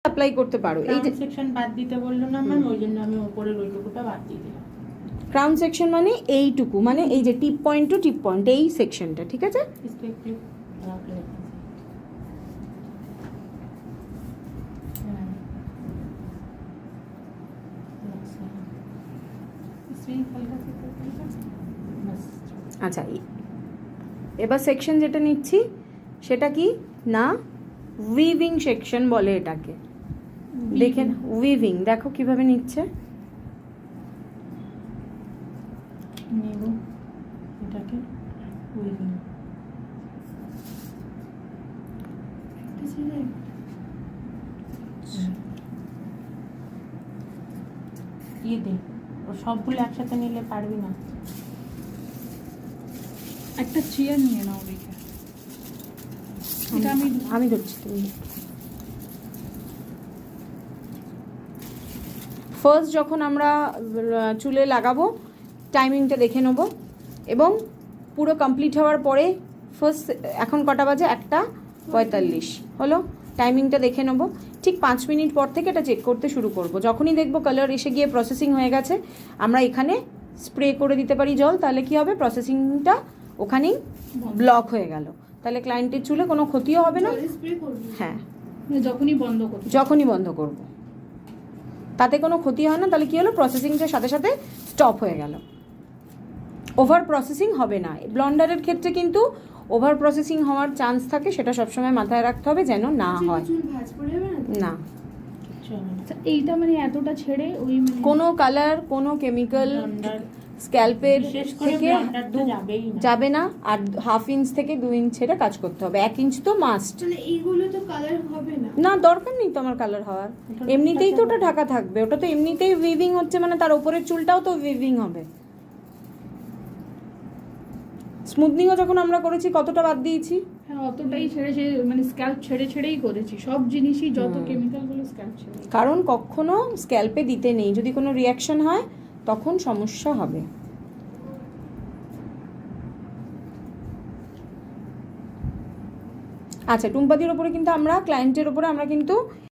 Apply করতে পারো। এই যে সেকশন বাদ দিতে বললো না ম্যাম, ওই জন্য আমি উপরের ওইটুকুটা বাদ দিয়ে দিলাম। ক্রাউন সেকশন মানে এইটুকু, মানে এই যে টিপ পয়েন্ট টু টিপ পয়েন্ট এই সেকশনটা, ঠিক আছে? আচ্ছা, এবার সেকশন যেটা নিচ্ছি সেটা কি না, উইভিং সেকশন বলে এটাকে। দেখেন উইভিং, দেখো কিভাবে নিচ্ছে। নেব এটাকে উইভিং। দে ও সবগুলো একসাথে নিলে পারবি না। একটা চেয়ার নিয়ে নাও দেখে। এটা আমি ধরছি, তুমি ফার্স্ট যখন আমরা চুলে লাগাবো টাইমিংটা দেখে নেবো, এবং পুরো কমপ্লিট হওয়ার পরে ফার্স্ট এখন কটা বাজে, 1:45 হলো, টাইমিংটা দেখে নেবো। ঠিক 5 মিনিট পর থেকে এটা চেক করতে শুরু করব। যখনই দেখবো কালার এসে গিয়ে প্রসেসিং হয়ে গেছে, আমরা এখানে স্প্রে করে দিতে পারি জল, তাহলে কি হবে, প্রসেসিংটা ওখানেই ব্লক হয়ে গেল, তাহলে ক্লায়েন্টের চুলে কোনো ক্ষতিও হবে না। হ্যাঁ, যখনই বন্ধ করব, তাতে কোনো ক্ষতি হয় না, তাহলে কি হলো, প্রসেসিংটার সাথে সাথে স্টপ হয়ে গেল। ওভার প্রসেসিং হবে না ব্লন্ডারের ক্ষেত্রে, কিন্তু ওভার প্রসেসিং হওয়ার চান্স থাকে, সেটা সবসময় মাথায় রাখতে হবে যেন না হয়। না, এইটা মানে এতটা ছেড়ে ওই কোনো কালার কোনো কেমিক্যাল স্ক্যাল্পের থেকে যাবে না, আর 1/2 ইঞ্চ থেকে 2 ইঞ্চ ছেড়ে কাজ করতে হবে, 1 ইঞ্চ তো মাস্ট। এইগুলো তো কালার হবে না? না, দরকার নেই তো আমার কালার হওয়ার, এমনিতেই তো ওটা ঢাকা থাকবে, ওটা তো এমনিতেই উইভিং হচ্ছে, মানে তার উপরের চুলটাও তো উইভিং হবে। স্মুথনিংও যখন আমরা করেছি কতটা বাদ দিয়েছি, হ্যাঁ অতটাই ছেড়ে মানে স্ক্যাল্প ছেড়েই করেছি সব জিনিসই, যত কেমিক্যাল গুলো স্ক্যাল্প ছেড়ে। কারণ কখনো স্ক্যাল্পে দিতে নেই, যদি কোনো রিয়াকশন হয় তখন সমস্যা হবে। আচ্ছা, টুম্পাদির ওপরে কিন্তু আমরা ক্লায়েন্টের ওপরে আমরা কিন্তু